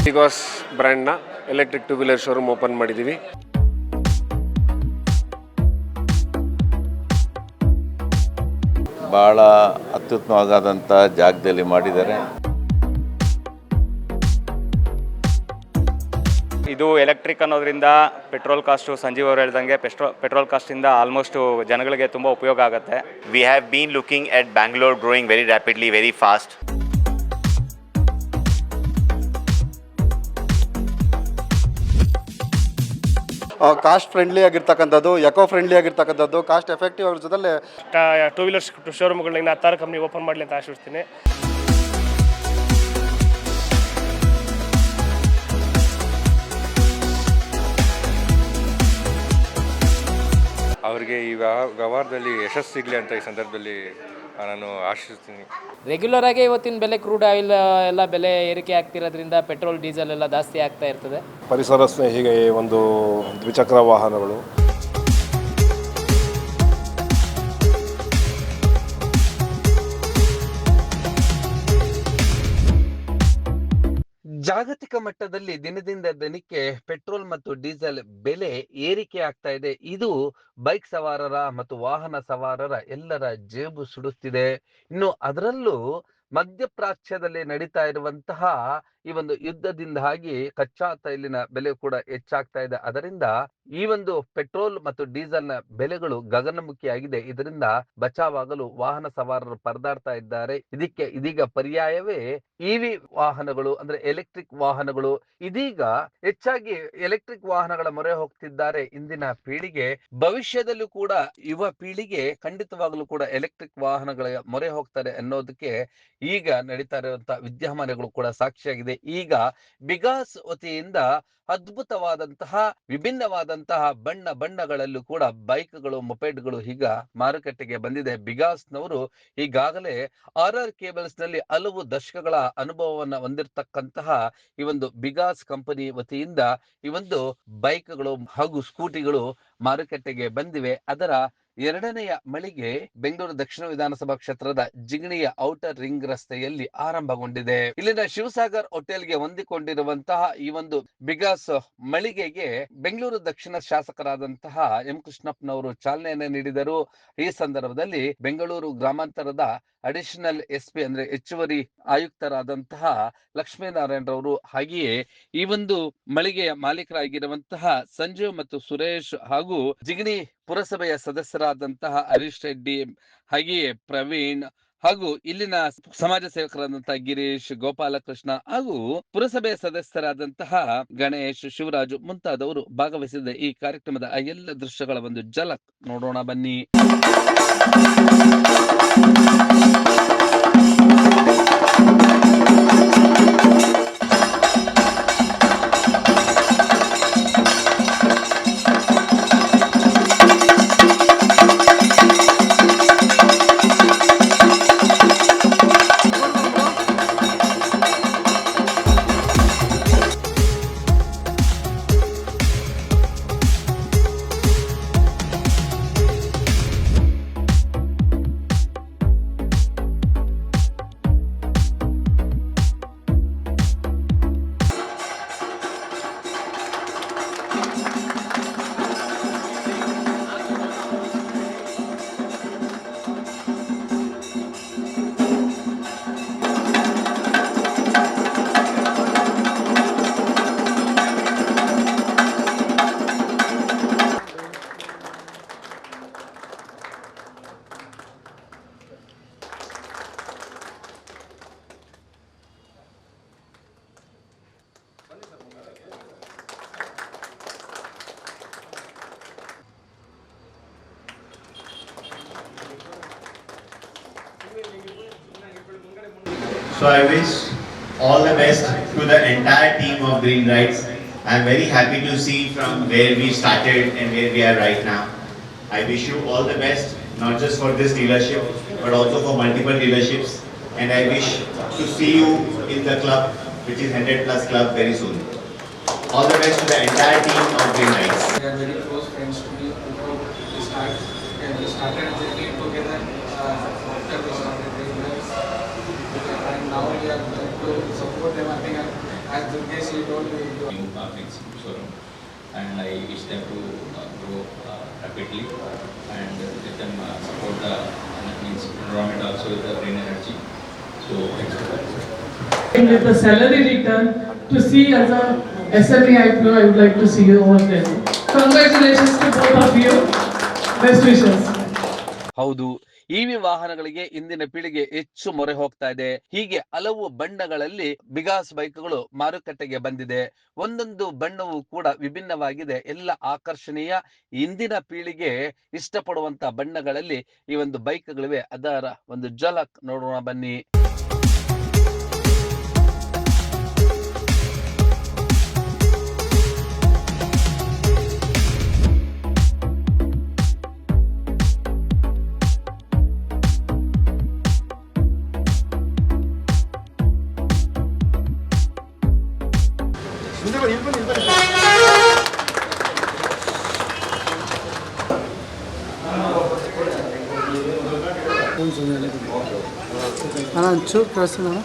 ಬಿಗಾಸ್ ಬ್ರ್ಯಾಂಡ್ನ electric two wheeler showroom open ಮಾಡಿದ್ದೀವಿ. ಭಾಳ ಅತ್ಯುತ್ತಮವಾದಂಥ ಜಾಗದಲ್ಲಿ ಮಾಡಿದ್ದಾರೆ. ಇದು ಎಲೆಕ್ಟ್ರಿಕ್ ಅನ್ನೋದ್ರಿಂದ ಪೆಟ್ರೋಲ್ ಕಾಸ್ಟು ಸಂಜೀವ್ ಅವರು ಹೇಳ್ದಂಗೆ ಪೆಟ್ರೋಲ್ ಕಾಸ್ಟಿಂದ ಆಲ್ಮೋಸ್ಟು ಜನಗಳಿಗೆ ತುಂಬ ಉಪಯೋಗ ಆಗುತ್ತೆ. We have been looking at Bangalore growing very rapidly, very fast. Cost friendly ಆಗಿರ್ತಕ್ಕಂಥದ್ದು, ಎಕೋ ಫ್ರೆಂಡ್ಲಿ ಆಗಿರ್ತಕ್ಕಂಥದ್ದು, ಕಾಸ್ಟ್ ಎಫೆಕ್ಟಿವ್ ಅವ್ರ ಜೊತೆಲೆ ಟೂ ವೀಲರ್ಸ್ ಶೋರೂಮ್ಗಳನ್ನ 16 ಕಂಪ್ನಿ ಓಪನ್ ಮಾಡಲಿ ಅಂತ ಆಶಿಸ್ತೀನಿ. ಅವರಿಗೆ ಈ ವ್ಯವಹಾರದಲ್ಲಿ ಯಶಸ್ಸು ಸಿಗಲಿ ಅಂತ ಈ ಸಂದರ್ಭದಲ್ಲಿ ನಾನು ಆಶಿಸ್ತೀನಿ. ರೆಗ್ಯುಲರ್ ಆಗಿ ಇವತ್ತಿನ ಬೆಲೆ ಕ್ರೂಡ್ ಆಯಿಲ್ ಎಲ್ಲ ಬೆಲೆ ಏರಿಕೆ ಆಗ್ತಿರೋದ್ರಿಂದ ಪೆಟ್ರೋಲ್ ಡೀಸೆಲ್ ಎಲ್ಲ ಜಾಸ್ತಿ ಆಗ್ತಾ ಇರ್ತದೆ. ಪರಿಸರ ಸ್ನೇಹಿ ಒಂದು ದ್ವಿಚಕ್ರ ವಾಹನಗಳು, ಜಾಗತಿಕ ಮಟ್ಟದಲ್ಲಿ ದಿನದಿಂದ ದಿನಕ್ಕೆ ಪೆಟ್ರೋಲ್ ಮತ್ತು ಡೀಸೆಲ್ ಬೆಲೆ ಏರಿಕೆ ಆಗ್ತಾ ಇದೆ. ಇದು ಬೈಕ್ ಸವಾರರ ಮತ್ತು ವಾಹನ ಸವಾರರ ಎಲ್ಲರ ಜೇಬು ಸುಡುತ್ತಿದೆ. ಇನ್ನು ಅದರಲ್ಲೂ ಮಧ್ಯಪ್ರಾಚ್ಯದಲ್ಲಿ ನಡೀತಾ ಇರುವಂತಹ ಈ ಒಂದು ಯುದ್ಧದಿಂದಾಗಿ ಕಚ್ಚಾ ತೈಲಿನ ಬೆಲೆ ಕೂಡ ಹೆಚ್ಚಾಗ್ತಾ ಇದೆ. ಅದರಿಂದ ಈ ಒಂದು ಪೆಟ್ರೋಲ್ ಮತ್ತು ಡೀಸೆಲ್ ನ ಬೆಲೆಗಳು ಗಗನಮುಖಿಯಾಗಿದೆ. ಇದರಿಂದ ಬಚಾವಾಗಲು ವಾಹನ ಸವಾರರು ಪರದಾಡ್ತಾ ಇದ್ದಾರೆ. ಇದೀಗ ಪರ್ಯಾಯವೇ ಇವಿ ವಾಹನಗಳು, ಅಂದ್ರೆ ಎಲೆಕ್ಟ್ರಿಕ್ ವಾಹನಗಳು. ಇದೀಗ ಹೆಚ್ಚಾಗಿ ಎಲೆಕ್ಟ್ರಿಕ್ ವಾಹನಗಳ ಮೊರೆ ಹೋಗ್ತಿದ್ದಾರೆ ಇಂದಿನ ಪೀಳಿಗೆ. ಭವಿಷ್ಯದಲ್ಲೂ ಕೂಡ ಯುವ ಪೀಳಿಗೆ ಖಂಡಿತವಾಗಲೂ ಕೂಡ ಎಲೆಕ್ಟ್ರಿಕ್ ವಾಹನಗಳ ಮೊರೆ ಹೋಗ್ತಾರೆ ಅನ್ನೋದಕ್ಕೆ ಈಗ ನಡೀತಾ ಇರುವಂತಹ ವಿದ್ಯಮಾನಗಳು ಕೂಡ ಸಾಕ್ಷಿಯಾಗಿದೆ. ಈಗ ಬಿಗಾಸ್ ವತಿಯಿಂದ ಅದ್ಭುತವಾದಂತಹ ವಿಭಿನ್ನವಾದಂತಹ ಬಣ್ಣಗಳಲ್ಲೂ ಕೂಡ ಬೈಕ್ಗಳು, ಮೊಪೆಡ್ಗಳು ಈಗ ಮಾರುಕಟ್ಟೆಗೆ ಬಂದಿದೆ. ಬಿಗಾಸ್ನವರು ಈಗಾಗಲೇ RR ಕೇಬಲ್ಸ್ ನಲ್ಲಿ ಹಲವು ದಶಕಗಳ ಅನುಭವವನ್ನ ಹೊಂದಿರತಕ್ಕಂತಹ ಈ ಒಂದು ಬಿಗಾಸ್ ಕಂಪನಿ ವತಿಯಿಂದ ಈ ಒಂದು ಬೈಕ್ಗಳು ಹಾಗೂ ಸ್ಕೂಟಿಗಳು ಮಾರುಕಟ್ಟೆಗೆ ಬಂದಿವೆ. ಅದರ ಎರಡನೆಯ ಮಳಿಗೆ ಬೆಂಗಳೂರು ದಕ್ಷಿಣ ವಿಧಾನಸಭಾ ಕ್ಷೇತ್ರದ ಜಿಗಣಿಯ ಔಟರ್ ರಿಂಗ್ ರಸ್ತೆಯಲ್ಲಿ ಆರಂಭಗೊಂಡಿದೆ. ಇಲ್ಲಿನ ಶಿವಸಾಗರ್ ಹೋಟೆಲ್ಗೆ ಹೊಂದಿಕೊಂಡಿರುವಂತಹ ಈ ಒಂದು ಬಿಗಾಸ್ ಮಳಿಗೆಗೆ ಬೆಂಗಳೂರು ದಕ್ಷಿಣ ಶಾಸಕರಾದಂತಹ ಎಂ ಕೃಷ್ಣಪ್ಪನವರು ಚಾಲನೆಯನ್ನ ನೀಡಿದರು. ಈ ಸಂದರ್ಭದಲ್ಲಿ ಬೆಂಗಳೂರು ಗ್ರಾಮಾಂತರದ ಅಡಿಷನಲ್ SP ಅಂದ್ರೆ ಹೆಚ್ಚುವರಿ ಆಯುಕ್ತರಾದಂತಹ ಲಕ್ಷ್ಮೀನಾರಾಯಣರವರು, ಹಾಗೆಯೇ ಈ ಒಂದು ಮಳಿಗೆಯ ಮಾಲೀಕರಾಗಿರುವಂತಹ ಸಂಜೀವ್ ಮತ್ತು ಸುರೇಶ್ ಹಾಗೂ ಜಿಗಣಿ ಪುರಸಭೆಯ ಸದಸ್ಯರಾದಂತಹ ಹರೀಶ್ ರೆಡ್ಡಿ, ಹಾಗೆಯೇ ಪ್ರವೀಣ್ ಹಾಗೂ ಇಲ್ಲಿನ ಸಮಾಜ ಸೇವಕರಾದಂತಹ ಗಿರೀಶ್, ಗೋಪಾಲಕೃಷ್ಣ ಹಾಗೂ ಪುರಸಭೆಯ ಸದಸ್ಯರಾದಂತಹ ಗಣೇಶ್, ಶಿವರಾಜು ಮುಂತಾದವರು ಭಾಗವಹಿಸಿದ ಈ ಕಾರ್ಯಕ್ರಮದ ಆ ಎಲ್ಲ ದೃಶ್ಯಗಳ ಒಂದು ಝಲಕ್ ನೋಡೋಣ ಬನ್ನಿ. So I wish all the best to the entire team of Green Rides. I am very happy to see from where we started and where we are right now. I wish you all the best, not just for this dealership, but also for multiple dealerships. And I wish to see you in the club, which is 100+ club very soon. All the best to the entire team of Green Rides. They are very close friends to me before we started a journey together after we started Green Rides. And now we are going to support them. I think as Durgesh he told me. New Matrix showroom, and I wish them to grow rapidly and let them support the environment also with the green energy. So thanks for that. With the salary return to see as a SME IPO, I would like to see you over there. Congratulations to both of you. Best wishes. ಹೌದು, EV ವಾಹನಗಳಿಗೆ ಇಂದಿನ ಪೀಳಿಗೆ ಹೆಚ್ಚು ಮೊರೆ ಹೋಗ್ತಾ ಇದೆ. ಹೀಗೆ ಹಲವು ಬಣ್ಣಗಳಲ್ಲಿ ಬಿಗಾಸ್ ಬೈಕ್ಗಳು ಮಾರುಕಟ್ಟೆಗೆ ಬಂದಿದೆ. ಒಂದೊಂದು ಬಣ್ಣವೂ ಕೂಡ ವಿಭಿನ್ನವಾಗಿದೆ. ಎಲ್ಲ ಆಕರ್ಷಣೀಯ ಇಂದಿನ ಪೀಳಿಗೆ ಇಷ್ಟಪಡುವಂತ ಬಣ್ಣಗಳಲ್ಲಿ ಈ ಒಂದು ಬೈಕ್ಗಳಿವೆ. ಅದರ ಒಂದು ಝಲಕ್ ನೋಡೋಣ ಬನ್ನಿ. ಅಣ್ಣ ಒಂಚೂರು ಕಳಿಸ್ತೀನಿ ಅಣ್ಣ.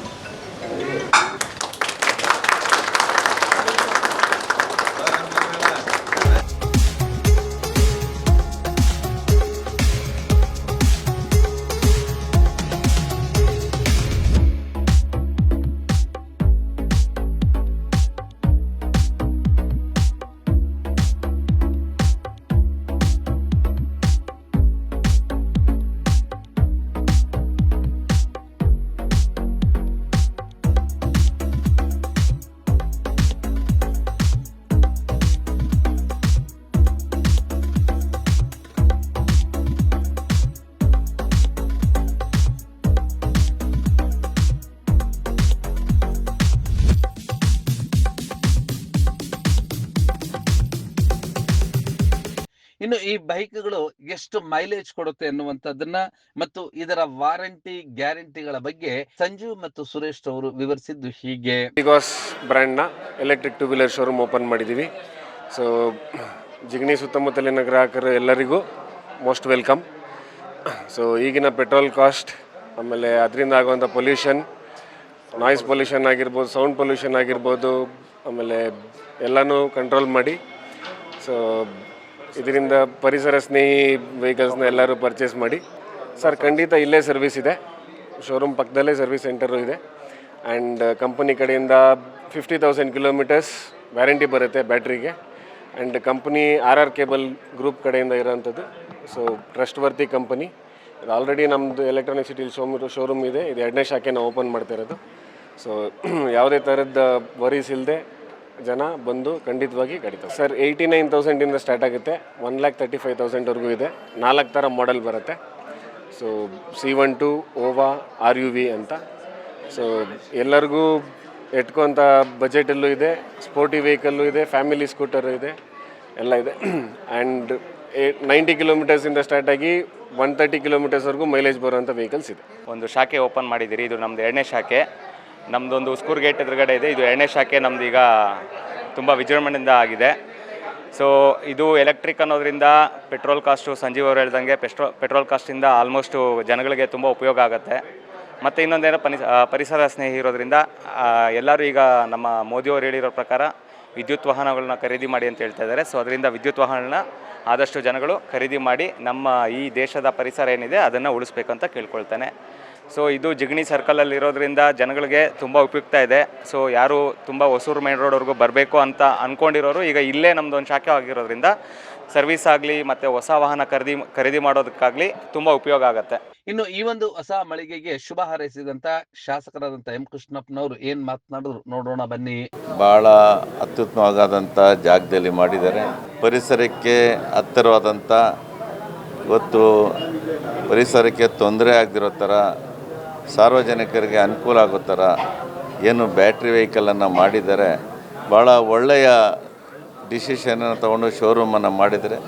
ಇನ್ನು ಈ ಬೈಕ್ಗಳು ಎಷ್ಟು ಮೈಲೇಜ್ ಕೊಡುತ್ತೆ ಎನ್ನುವಂತದ್ದನ್ನ ಮತ್ತು ಇದರ ವಾರಂಟಿ ಗ್ಯಾರಂಟಿಗಳ ಬಗ್ಗೆ ಸಂಜೀವ್ ಮತ್ತು ಸುರೇಶ್ ಅವರು ವಿವರಿಸಿದ್ದು ಹೀಗೆ. ಬಿಗಾಸ್ ಬ್ರ್ಯಾಂಡ್ನ electric two wheeler showroom open ಮಾಡಿದ್ದೀವಿ. ಸೊ ಜಿಗಣಿ ಸುತ್ತಮುತ್ತಲಿನ ಗ್ರಾಹಕರು ಎಲ್ಲರಿಗೂ ಮೋಸ್ಟ್ ವೆಲ್ಕಮ್. ಸೊ ಈಗಿನ ಪೆಟ್ರೋಲ್ ಕಾಸ್ಟ್, ಆಮೇಲೆ ಅದರಿಂದ ಆಗುವಂಥ ಪೊಲ್ಯೂಷನ್, ನಾಯ್ಸ್ ಪೊಲ್ಯೂಷನ್ ಆಗಿರ್ಬೋದು, ಸೌಂಡ್ ಪೊಲ್ಯೂಷನ್ ಆಗಿರ್ಬೋದು, ಆಮೇಲೆ ಎಲ್ಲನೂ ಕಂಟ್ರೋಲ್ ಮಾಡಿ ಸೊ ಇದರಿಂದ ಪರಿಸರ ಸ್ನೇಹಿ ವೆಹಿಕಲ್ಸ್ನ ಎಲ್ಲರೂ ಪರ್ಚೇಸ್ ಮಾಡಿ. ಸರ್ ಖಂಡಿತ ಇಲ್ಲೇ ಸರ್ವಿಸ್ ಇದೆ, ಶೋರೂಮ್ ಪಕ್ಕದಲ್ಲೇ ಸರ್ವಿಸ್ ಸೆಂಟರು ಇದೆ. ಆ್ಯಂಡ್ ಕಂಪನಿ ಕಡೆಯಿಂದ 50,000 ಕಿಲೋಮೀಟರ್ಸ್ ವ್ಯಾರಂಟಿ ಬರುತ್ತೆ ಬ್ಯಾಟ್ರಿಗೆ. And company RR cable group ಕಡೆಯಿಂದ ಇರೋವಂಥದ್ದು. So trustworthy company. ಇದು ಆಲ್ರೆಡಿ ನಮ್ಮದು ಎಲೆಕ್ಟ್ರಾನಿಕ್ ಸಿಟಿಲಿ ಶೋರೂಮ್ ಇದೆ. ಇದು 2ನೇ ಶಾಖೆ ನಾವು ಓಪನ್ ಮಾಡ್ತಾ ಇರೋದು. ಸೊ ಯಾವುದೇ ಥರದ ವರೀಸ್ ಇಲ್ಲದೆ ಜನ ಬಂದು ಖಂಡಿತವಾಗಿ ಕಡಿತಾರೆ. ಸರ್ 89,000 ಸ್ಟಾರ್ಟ್ ಆಗುತ್ತೆ, 1,35,000 ಇದೆ. 4 ಥರ ಮಾಡೆಲ್ ಬರುತ್ತೆ. ಸೊ C12, ಓವಾ, RUV ಅಂತ. ಸೊ ಎಲ್ಲರಿಗೂ ಎಟ್ಕೊಂಥ ಬಜೆಟಲ್ಲೂ ಇದೆ, ಸ್ಪೋರ್ಟಿ ವೆಹಿಕಲ್ಲು ಇದೆ, ಫ್ಯಾಮಿಲಿ ಸ್ಕೂಟರು ಇದೆ, ಎಲ್ಲ ಇದೆ. ಆ್ಯಂಡ್ 90 ಕಿಲೋಮೀಟರ್ಸಿಂದ ಸ್ಟಾರ್ಟ್ ಆಗಿ 130 ಕಿಲೋಮೀಟರ್ಸ್ವರೆಗೂ ಮೈಲೇಜ್ ಬರುವಂಥ ವೆಹಿಕಲ್ಸ್ ಇದೆ. ಒಂದು ಶಾಖೆ ಓಪನ್ ಮಾಡಿದ್ದೀರಿ. ಇದು ನಮ್ಮದು 2ನೇ ಶಾಖೆ. ನಮ್ಮದೊಂದು ಸ್ಕೂರ್ ಗೇಟ್ ಎದುರುಗಡೆ ಇದೆ. ಇದು 2ನೇ ಶಾಖೆ ನಮ್ಮದು ಈಗ ತುಂಬ ವಿಜೃಂಭಣೆಯಿಂದ ಆಗಿದೆ. ಸೊ ಇದು ಎಲೆಕ್ಟ್ರಿಕ್ ಅನ್ನೋದ್ರಿಂದ ಪೆಟ್ರೋಲ್ ಕಾಸ್ಟು ಸಂಜೀವ್ ಅವರು ಹೇಳ್ದಂಗೆ ಪೆಟ್ರೋಲ್ ಕಾಸ್ಟಿಂದ ಆಲ್ಮೋಸ್ಟು ಜನಗಳಿಗೆ ತುಂಬ ಉಪಯೋಗ ಆಗುತ್ತೆ. ಮತ್ತು ಇನ್ನೊಂದೇನೋ ಪರಿಸರ ಸ್ನೇಹಿ ಇರೋದ್ರಿಂದ ಎಲ್ಲರೂ ಈಗ ನಮ್ಮ ಮೋದಿಯವರು ಹೇಳಿರೋ ಪ್ರಕಾರ ವಿದ್ಯುತ್ ವಾಹನಗಳನ್ನ ಖರೀದಿ ಮಾಡಿ ಅಂತ ಹೇಳ್ತಾ ಇದ್ದಾರೆ. ಸೊ ಅದರಿಂದ ವಿದ್ಯುತ್ ವಾಹನಗಳನ್ನ ಆದಷ್ಟು ಜನಗಳು ಖರೀದಿ ಮಾಡಿ ನಮ್ಮ ಈ ದೇಶದ ಪರಿಸರ ಏನಿದೆ ಅದನ್ನು ಉಳಿಸ್ಬೇಕಂತ ಕೇಳ್ಕೊಳ್ತಾನೆ. ಸೊ ಇದು ಜಿಗಣಿ ಸರ್ಕಲಲ್ಲಿ ಇರೋದ್ರಿಂದ ಜನಗಳಿಗೆ ತುಂಬ ಉಪಯುಕ್ತ ಇದೆ. ಸೊ ಯಾರು ತುಂಬ ಹೊಸೂರು ಮೇನ್ ರೋಡ್ವರೆಗೂ ಬರಬೇಕು ಅಂತ ಅಂದ್ಕೊಂಡಿರೋರು ಈಗ ಇಲ್ಲೇ ನಮ್ಮದೊಂದು ಶಾಖೆ ಆಗಿರೋದ್ರಿಂದ ಸರ್ವಿಸ್ ಆಗಲಿ ಮತ್ತು ಹೊಸ ವಾಹನ ಖರೀದಿ ಮಾಡೋದಕ್ಕಾಗಲಿ ತುಂಬ ಉಪಯೋಗ ಆಗುತ್ತೆ. ಇನ್ನು ಈ ಒಂದು ಹೊಸ ಮಳಿಗೆಗೆ ಶುಭ ಹಾರೈಸಿದಂತ ಶಾಸಕರಾದಂಥ ಎಂ ಕೃಷ್ಣಪ್ಪನವರು ಏನ್ ಮಾತನಾಡಿದ್ರು ನೋಡೋಣ ಬನ್ನಿ. ಭಾಳ ಅತ್ಯುತ್ತಮವಾದಂಥ ಜಾಗದಲ್ಲಿ ಮಾಡಿದ್ದಾರೆ. ಪರಿಸರಕ್ಕೆ ಹತ್ತಿರವಾದಂಥ, ಇವತ್ತು ಪರಿಸರಕ್ಕೆ ತೊಂದರೆ ಆಗದಿರೋ ಥರ, ಸಾರ್ವಜನಿಕರಿಗೆ ಅನುಕೂಲ ಆಗೋ ಥರ ಏನು ಬ್ಯಾಟ್ರಿ ವೆಹಿಕಲನ್ನು ಮಾಡಿದ್ದಾರೆ. ಭಾಳ ಒಳ್ಳೆಯ ಡಿಸಿಷನನ್ನು ತಗೊಂಡು ಶೋರೂಮನ್ನು ಮಾಡಿದರೆ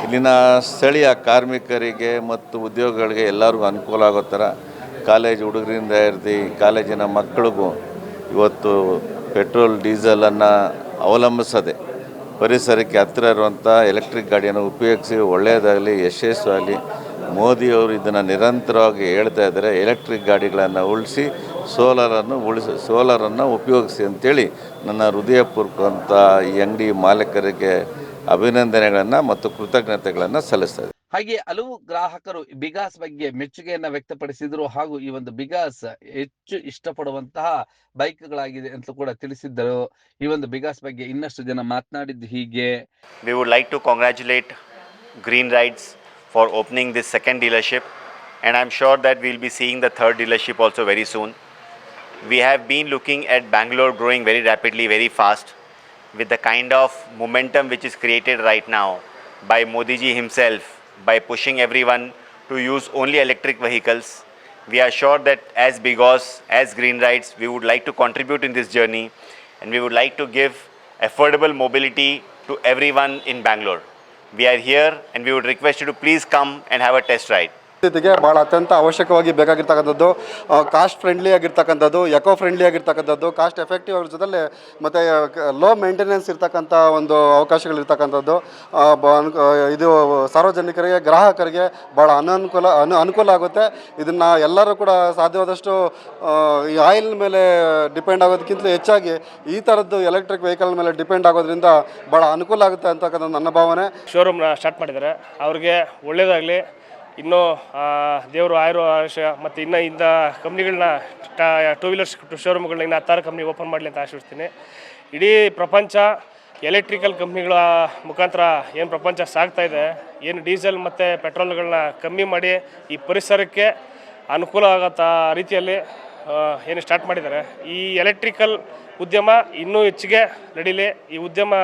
ಇಲ್ಲಿನ ಸ್ಥಳೀಯ ಕಾರ್ಮಿಕರಿಗೆ ಮತ್ತು ಉದ್ಯೋಗಗಳಿಗೆ ಎಲ್ಲರಿಗೂ ಅನುಕೂಲ ಆಗೋ ಥರ, ಕಾಲೇಜ್ ಹುಡುಗರಿಂದ ಹಿಡ್ದು ಕಾಲೇಜಿನ ಮಕ್ಕಳಿಗೂ ಇವತ್ತು ಪೆಟ್ರೋಲ್ ಡೀಸೆಲನ್ನು ಅವಲಂಬಿಸದೆ ಪರಿಸರಕ್ಕೆ ಹತ್ತಿರ ಇರುವಂಥ ಎಲೆಕ್ಟ್ರಿಕ್ ಗಾಡಿಯನ್ನು ಉಪಯೋಗಿಸಿ ಒಳ್ಳೆಯದಾಗಲಿ, ಯಶಸ್ವಿಯಾಗಲಿ. ಮೋದಿಯವರು ಇದನ್ನು ನಿರಂತರವಾಗಿ ಹೇಳ್ತಾ ಇದ್ದಾರೆ. ಎಲೆಕ್ಟ್ರಿಕ್ ಗಾಡಿಗಳನ್ನು ಉಳಿಸಿ ಸೋಲಾರನ್ನು ಉಪಯೋಗಿಸಿ ಅಂತೇಳಿ ನನ್ನ ಹೃದಯಪೂರ್ವಕಂತ ಈ ಅಂಗಡಿ ಮಾಲೀಕರಿಗೆ ಅಭಿನಂದನೆಗಳನ್ನು ಮತ್ತು ಕೃತಜ್ಞತೆಗಳನ್ನು ಸಲ್ಲಿಸ್ತಾ ಇದ್ದೀನಿ. ಹಾಗೆ ಹಲವು ಗ್ರಾಹಕರು ಬಿಗಾಸ್ ಬಗ್ಗೆ ಮೆಚ್ಚುಗೆಯನ್ನ ವ್ಯಕ್ತಪಡಿಸಿದ್ರು ಹಾಗೂ ಈ ಒಂದು ಬಿಗಾಸ್ ಹೆಚ್ಚು ಇಷ್ಟಪಡುವಂತಹ ಬೈಕ್ಗಳಾಗಿದೆ ಅಂತ ಕೂಡ ತಿಳಿಸಿದ್ದರು. ಈ ಒಂದು ಬಿಗಾಸ್ ಬಗ್ಗೆ ಇನ್ನಷ್ಟು ಜನ ಮಾತನಾಡಿದ್ದು ಹೀಗೆ. We would like to congratulate Green Rides for opening this second dealership, and I'm sure that we'll be seeing the third dealership also very soon. We have been looking at Bangalore growing very rapidly, very fast, with the kind of momentum which is created right now by Modi ji himself, by pushing everyone to use only electric vehicles. We are sure that as Bigos, as Green Rides, we would like to contribute in this journey, and we would like to give affordable mobility to everyone in Bangalore. We are here and we would request you to please come and have a test ride. ಗೆ ಭಾಳ ಅತ್ಯಂತ ಅವಶ್ಯಕವಾಗಿ ಬೇಕಾಗಿರ್ತಕ್ಕಂಥದ್ದು cost friendly ಆಗಿರ್ತಕ್ಕಂಥದ್ದು, eco friendly ಆಗಿರ್ತಕ್ಕಂಥದ್ದು, cost effective ಅವ್ರ ಜೊತೆಲೆ ಮತ್ತು low maintenance ಇರ್ತಕ್ಕಂಥ ಒಂದು ಅವಕಾಶಗಳಿರ್ತಕ್ಕಂಥದ್ದು. ಇದು ಸಾರ್ವಜನಿಕರಿಗೆ, ಗ್ರಾಹಕರಿಗೆ ಭಾಳ ಅನುಕೂಲ ಆಗುತ್ತೆ. ಇದನ್ನು ಎಲ್ಲರೂ ಕೂಡ ಸಾಧ್ಯವಾದಷ್ಟು ಈ ಆಯಿಲ್ ಮೇಲೆ ಡಿಪೆಂಡ್ ಆಗೋದಕ್ಕಿಂತ ಹೆಚ್ಚಾಗಿ ಈ ಥರದ್ದು ಎಲೆಕ್ಟ್ರಿಕ್ ವೆಹಿಕಲ್ ಮೇಲೆ ಡಿಪೆಂಡ್ ಆಗೋದ್ರಿಂದ ಭಾಳ ಅನುಕೂಲ ಆಗುತ್ತೆ ಅಂತಕ್ಕಂಥ ನನ್ನ ಭಾವನೆ. ಶೋರೂಮ್ನ ಸ್ಟಾರ್ಟ್ ಮಾಡಿದ್ದಾರೆ, ಅವ್ರಿಗೆ ಒಳ್ಳೆಯದಾಗಲಿ. ಇನ್ನೂ ದೇವರು ಆಯುಷ್ಯ ಮತ್ತು ಇನ್ನೂ ಇಂಥ ಕಂಪ್ನಿಗಳನ್ನ ಟೂ ವೀಲರ್ಸ್ ಶೋರೂಮ್ಗಳನ್ನ ಇನ್ನು 16 ಕಂಪ್ನಿ ಓಪನ್ ಮಾಡಲಿ ಅಂತ ಆಶಿಸ್ತೀನಿ. ಇಡೀ ಪ್ರಪಂಚ ಎಲೆಕ್ಟ್ರಿಕಲ್ ಕಂಪ್ನಿಗಳ ಮುಖಾಂತರ ಏನು ಪ್ರಪಂಚ ಸಾಗ್ತಾ ಇದೆ, ಏನು ಡೀಸೆಲ್ ಮತ್ತು ಪೆಟ್ರೋಲ್ಗಳನ್ನ ಕಮ್ಮಿ ಮಾಡಿ ಈ ಪರಿಸರಕ್ಕೆ ಅನುಕೂಲ ಆಗೋ ರೀತಿಯಲ್ಲಿ ಏನು ಸ್ಟಾರ್ಟ್ ಮಾಡಿದ್ದಾರೆ. ಈ ಎಲೆಕ್ಟ್ರಿಕಲ್ ಉದ್ಯಮ ಇನ್ನೂ ಹೆಚ್ಚಿಗೆ ನಡೀಲಿ. ಈ ಉದ್ಯಮ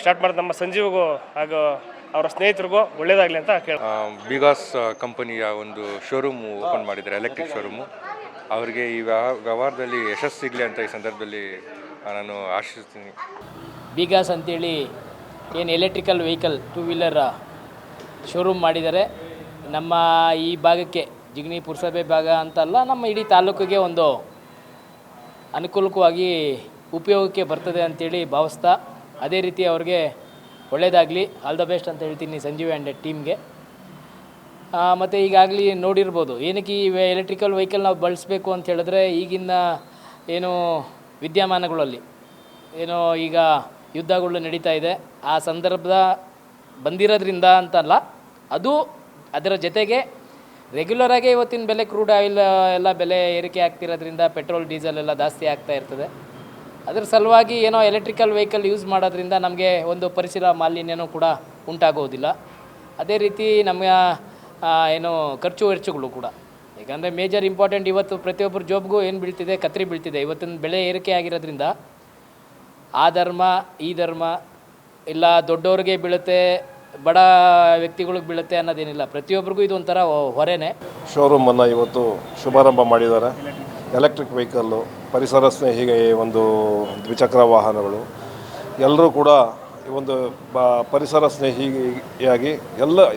ಸ್ಟಾರ್ಟ್ ಮಾಡಿದ ನಮ್ಮ ಸಂಜೀವ್ಗೂ ಹಾಗೂ ಅವರ ಸ್ನೇಹಿತರಿಗೂ ಒಳ್ಳೆಯದಾಗಲಿ ಅಂತ ಕೇಳಿ. ಬಿಗಾಸ್ ಕಂಪನಿಯ ಒಂದು ಶೋರೂಮು ಓಪನ್ ಮಾಡಿದ್ದಾರೆ, ಎಲೆಕ್ಟ್ರಿಕ್ ಶೋರೂಮು. ಅವರಿಗೆ ಈ ವ್ಯವಹಾರದಲ್ಲಿ ಯಶಸ್ಸು ಸಿಗಲಿ ಅಂತ ಈ ಸಂದರ್ಭದಲ್ಲಿ ನಾನು ಆಶಿಸ್ತೀನಿ. ಬಿಗಾಸ್ ಅಂತೇಳಿ ಏನು electrical vehicle two wheeler showroom ಮಾಡಿದ್ದಾರೆ. ನಮ್ಮ ಈ ಭಾಗಕ್ಕೆ ಜಿಗಣಿ ಪುರಸಭೆ ಭಾಗ ಅಂತಲ್ಲ, ನಮ್ಮ ಇಡೀ ತಾಲೂಕಿಗೆ ಒಂದು ಅನುಕೂಲಕವಾಗಿ ಉಪಯೋಗಕ್ಕೆ ಬರ್ತದೆ ಅಂತೇಳಿ ಭಾವಿಸ್ತಾ, ಅದೇ ರೀತಿ ಅವ್ರಿಗೆ ಒಳ್ಳೆಯದಾಗಲಿ, ಆಲ್ ದ ಬೆಸ್ಟ್ ಅಂತ ಹೇಳ್ತೀನಿ ಸಂಜೀವ್ ಆ್ಯಂಡ್ ಟೀಮ್ಗೆ. ಮತ್ತು ಈಗಾಗಲೇ ನೋಡಿರ್ಬೋದು, ಏನಕ್ಕೆ ಈ ಎಲೆಕ್ಟ್ರಿಕಲ್ ವೆಹಿಕಲ್ ನಾವು ಬಳಸಬೇಕು ಅಂತ ಹೇಳಿದ್ರೆ, ಈಗಿನ ಏನು ವಿದ್ಯಮಾನಗಳಲ್ಲಿ ಏನೋ ಈಗ ಯುದ್ಧಗಳು ನಡೀತಾ ಇದೆ, ಆ ಸಂದರ್ಭದ ಬಂದಿರೋದ್ರಿಂದ ಅಂತಲ್ಲ, ಅದು ಅದರ ಜೊತೆಗೆ ರೆಗ್ಯುಲರಾಗಿ ಇವತ್ತಿನ ಬೆಲೆ ಕ್ರೂಡ್ ಆಯಿಲ್ ಎಲ್ಲ ಬೆಲೆ ಏರಿಕೆ ಆಗ್ತಿರೋದ್ರಿಂದ ಪೆಟ್ರೋಲ್ ಡೀಸೆಲ್ ಎಲ್ಲ ಜಾಸ್ತಿ ಆಗ್ತಾ ಇರ್ತದೆ. ಅದರ ಸಲುವಾಗಿ ಏನೋ ಎಲೆಕ್ಟ್ರಿಕಲ್ ವೆಹಿಕಲ್ ಯೂಸ್ ಮಾಡೋದ್ರಿಂದ ನಮಗೆ ಒಂದು ಪರಿಸರ ಮಾಲಿನ್ಯನೂ ಕೂಡ ಉಂಟಾಗೋದಿಲ್ಲ. ಅದೇ ರೀತಿ ನಮ್ಮ ಏನು ಖರ್ಚು ವೆಚ್ಚಗಳು ಕೂಡ, ಯಾಕಂದರೆ ಮೇಜರ್ ಇಂಪಾರ್ಟೆಂಟ್ ಇವತ್ತು ಪ್ರತಿಯೊಬ್ಬರ ಜಾಬ್ಗೂ ಏನು ಬೀಳ್ತಿದೆ, ಕತ್ರಿ ಬೀಳ್ತಿದೆ. ಇವತ್ತಿನ ಬೆಲೆ ಏರಿಕೆ ಆಗಿರೋದ್ರಿಂದ ಆ ಧರ್ಮ ಈ ಧರ್ಮ ಇಲ್ಲ, ದೊಡ್ಡವ್ರಿಗೆ ಬೀಳುತ್ತೆ ಬಡ ವ್ಯಕ್ತಿಗಳಿಗೆ ಬೀಳುತ್ತೆ ಅನ್ನೋದೇನಿಲ್ಲ, ಪ್ರತಿಯೊಬ್ಬರಿಗೂ ಇದು ಒಂಥರ ಹೊರೆನೇ. ಶೋರೂಮನ್ನು ಇವತ್ತು ಶುಭಾರಂಭ ಮಾಡಿದ್ದಾರೆ. ಎಲೆಕ್ಟ್ರಿಕ್ ವೆಹಿಕಲ್ಲು, ಪರಿಸರ ಸ್ನೇಹಿ ಒಂದು ದ್ವಿಚಕ್ರ ವಾಹನಗಳು ಎಲ್ಲರೂ ಕೂಡ ಈ ಒಂದು ಪರಿಸರ ಸ್ನೇಹಿಯಾಗಿ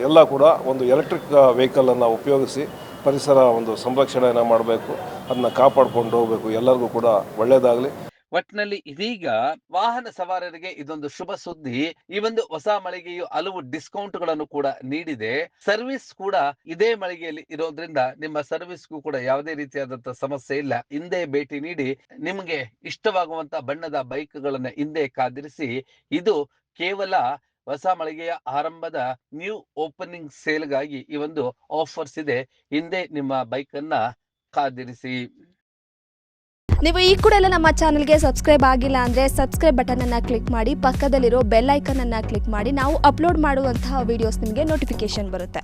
ಎಲ್ಲ ಕೂಡ ಒಂದು ಎಲೆಕ್ಟ್ರಿಕ್ ವೆಹಿಕಲನ್ನು ಉಪಯೋಗಿಸಿ ಪರಿಸರ ಒಂದು ಸಂರಕ್ಷಣೆಯನ್ನು ಮಾಡಬೇಕು, ಅದನ್ನ ಕಾಪಾಡಿಕೊಂಡು ಹೋಗಬೇಕು. ಎಲ್ಲರಿಗೂ ಕೂಡ ಒಳ್ಳೆಯದಾಗಲಿ. ಒಟ್ಟಿನಲ್ಲಿ ಇದೀಗ ವಾಹನ ಸವಾರರಿಗೆ ಇದೊಂದು ಶುಭ ಸುದ್ದಿ. ಈ ಒಂದು ಹೊಸ ಮಳಿಗೆಯು ಹಲವು ಡಿಸ್ಕೌಂಟ್ಗಳನ್ನು ಕೂಡ ನೀಡಿದೆ. ಸರ್ವಿಸ್ ಕೂಡ ಇದೇ ಮಳಿಗೆಯಲ್ಲಿ ಇರೋದ್ರಿಂದ ನಿಮ್ಮ ಸರ್ವಿಸ್ಗೂ ಕೂಡ ಯಾವುದೇ ರೀತಿಯಾದಂತಹ ಸಮಸ್ಯೆ ಇಲ್ಲ. ಹಿಂದೆ ಭೇಟಿ ನೀಡಿ ನಿಮಗೆ ಇಷ್ಟವಾಗುವಂತ ಬಣ್ಣದ ಬೈಕ್ಗಳನ್ನ ಹಿಂದೆ ಕಾದಿರಿಸಿ. ಇದು ಕೇವಲ ಹೊಸ ಮಳಿಗೆಯ ಆರಂಭದ ನ್ಯೂ ಓಪನಿಂಗ್ ಸೇಲ್ಗಾಗಿ ಈ ಒಂದು ಆಫರ್ಸ್ ಇದೆ. ಹಿಂದೆ ನಿಮ್ಮ ಬೈಕ್ ಅನ್ನ ಕಾದಿರಿಸಿ. ನೀವು ಈ ಕೂಡ ಎಲ್ಲ ನಮ್ಮ ಚಾನಲ್ಗೆ ಸಬ್ಸ್ಕ್ರೈಬ್ ಆಗಿಲ್ಲ ಅಂದರೆ ಸಬ್ಸ್ಕ್ರೈಬ್ ಬಟನನ್ನು ಕ್ಲಿಕ್ ಮಾಡಿ, ಪಕ್ಕದಲ್ಲಿರೋ ಬೆಲ್ ಐಕನನ್ನು ಕ್ಲಿಕ್ ಮಾಡಿ. ನಾವು ಅಪ್ಲೋಡ್ ಮಾಡುವಂತಹ ವಿಡಿಯೋಸ್ ನಿಮಗೆ ನೋಟಿಫಿಕೇಶನ್ ಬರುತ್ತೆ.